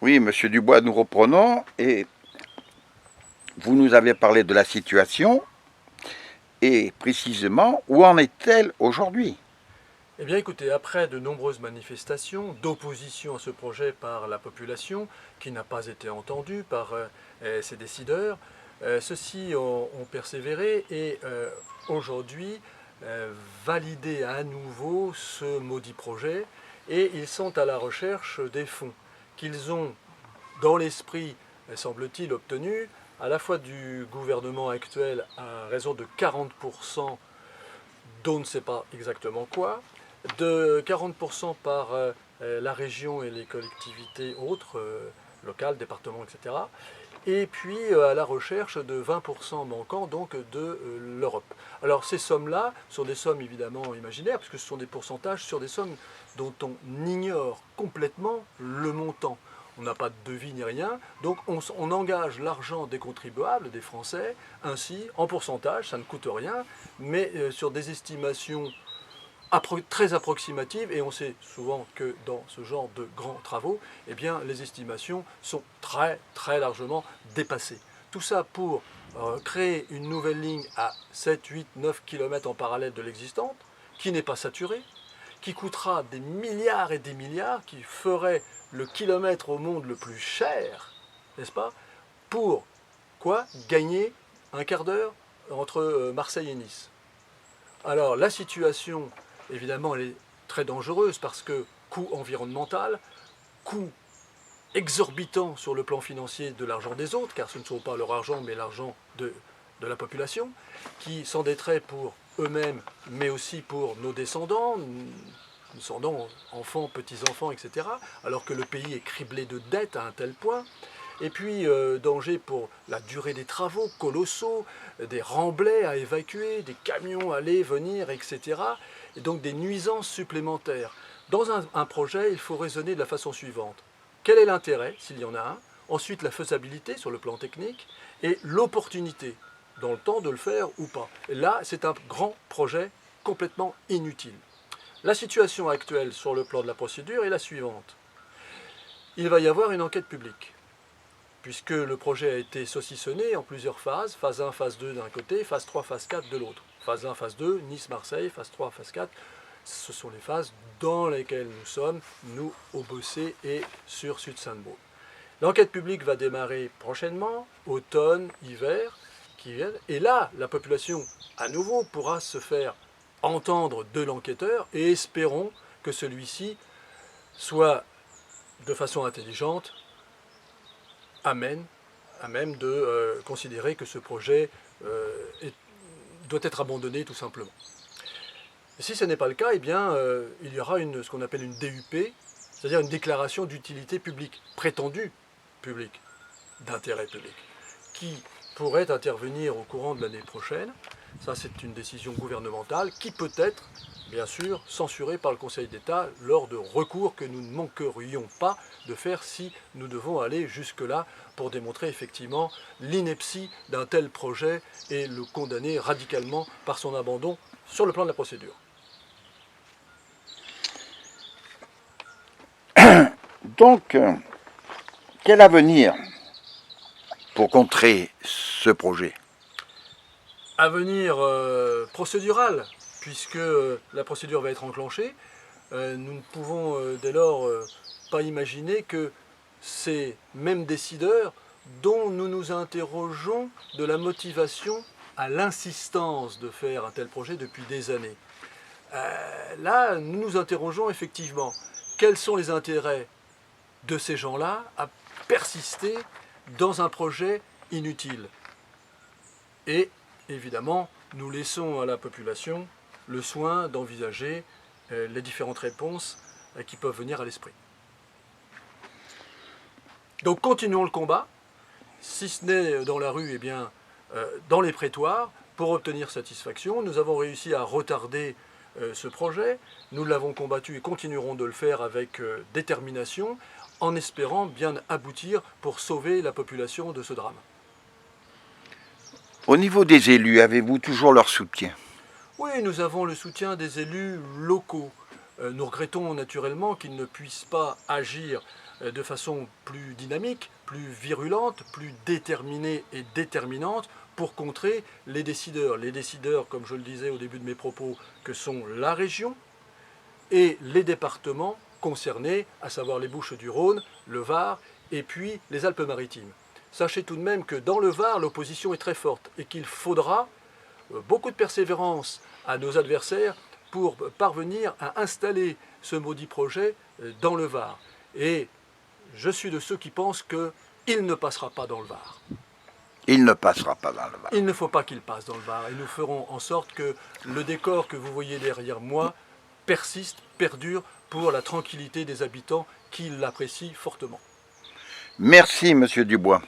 Oui, Monsieur Dubois, nous reprenons et vous nous avez parlé de la situation et précisément où en est-elle aujourd'hui? Eh bien écoutez, après de nombreuses manifestations d'opposition à ce projet par la population, qui n'a pas été entendue par ses décideurs, ceux-ci ont persévéré et aujourd'hui validé à nouveau ce maudit projet et ils sont à la recherche des fonds qu'ils ont dans l'esprit, semble-t-il, obtenus à la fois du gouvernement actuel à raison de 40% d'on ne sait pas exactement quoi, de 40% par la région et les collectivités autres, locales, départements, etc. Et puis à la recherche de 20% manquants donc de l'Europe. Alors ces sommes-là sont des sommes évidemment imaginaires, puisque ce sont des pourcentages sur des sommes dont on ignore complètement le montant. On n'a pas de devis ni rien, donc on engage l'argent des contribuables, des Français, ainsi en pourcentage, ça ne coûte rien, mais sur des estimations très approximatives, et on sait souvent que dans ce genre de grands travaux, eh bien, les estimations sont très largement dépassées. Tout ça pour créer une nouvelle ligne à 7, 8, 9 km en parallèle de l'existante, qui n'est pas saturée, qui coûtera des milliards et des milliards, qui ferait le kilomètre au monde le plus cher, n'est-ce pas, pour quoi? Gagner un quart d'heure entre Marseille et Nice. Alors la situation, évidemment, elle est très dangereuse parce que coût environnemental, coût exorbitant sur le plan financier de l'argent des autres, car ce ne sont pas leur argent mais l'argent de la population, qui s'endetterait pour eux-mêmes mais aussi pour nos descendants, enfants, petits-enfants, etc., alors que le pays est criblé de dettes à un tel point. Et puis, danger pour la durée des travaux colossaux, des remblais à évacuer, des camions aller, venir, etc. Et donc des nuisances supplémentaires. Dans un projet, il faut raisonner de la façon suivante. Quel est l'intérêt, s'il y en a un? Ensuite, la faisabilité sur le plan technique et l'opportunité dans le temps de le faire ou pas. Et là, c'est un grand projet complètement inutile. La situation actuelle sur le plan de la procédure est la suivante. Il va y avoir une enquête publique, puisque le projet a été saucissonné en plusieurs phases, phase 1, phase 2 d'un côté, phase 3, phase 4 de l'autre. Phase 1, phase 2, Nice-Marseille, phase 3, phase 4, ce sont les phases dans lesquelles nous sommes, nous, au Bossé et sur Sud-Sainte-Baume. L'enquête publique va démarrer prochainement, automne, hiver, qui viennent, et là, la population, à nouveau, pourra se faire entendre de l'enquêteur, et espérons que celui-ci soit, de façon intelligente, à même de considérer que ce projet doit être abandonné tout simplement. Et si ce n'est pas le cas, eh bien, il y aura ce qu'on appelle une DUP, c'est-à-dire une déclaration d'utilité publique, prétendue publique, d'intérêt public, qui pourrait intervenir au courant de l'année prochaine. Ça, c'est une décision gouvernementale qui peut être, bien sûr, censurée par le Conseil d'État lors de recours que nous ne manquerions pas de faire si nous devons aller jusque-là pour démontrer effectivement l'ineptie d'un tel projet et le condamner radicalement par son abandon sur le plan de la procédure. Donc, quel avenir pour contrer ce projet? Avenir procédural, puisque la procédure va être enclenchée. Nous ne pouvons dès lors pas imaginer que ces mêmes décideurs dont nous nous interrogeons de la motivation à l'insistance de faire un tel projet depuis des années. Là, nous nous interrogeons effectivement quels sont les intérêts de ces gens-là à persister dans un projet inutile. Et évidemment, nous laissons à la population le soin d'envisager les différentes réponses qui peuvent venir à l'esprit. Donc continuons le combat, si ce n'est dans la rue, eh bien dans les prétoires, pour obtenir satisfaction. Nous avons réussi à retarder ce projet, nous l'avons combattu et continuerons de le faire avec détermination, en espérant bien aboutir pour sauver la population de ce drame. Au niveau des élus, avez-vous toujours leur soutien? Oui, nous avons le soutien des élus locaux. Nous regrettons naturellement qu'ils ne puissent pas agir de façon plus dynamique, plus virulente, plus déterminée et déterminante pour contrer les décideurs. Les décideurs, comme je le disais au début de mes propos, que sont la région et les départements concernés, à savoir les Bouches-du-Rhône, le Var et puis les Alpes-Maritimes. Sachez tout de même que dans le Var, l'opposition est très forte et qu'il faudra beaucoup de persévérance à nos adversaires pour parvenir à installer ce maudit projet dans le Var. Et je suis de ceux qui pensent qu'il ne passera pas dans le Var. Il ne passera pas dans le Var. Il ne faut pas qu'il passe dans le Var. Et nous ferons en sorte que le décor que vous voyez derrière moi persiste, perdure pour la tranquillité des habitants qui l'apprécient fortement. Merci, Monsieur Dubois.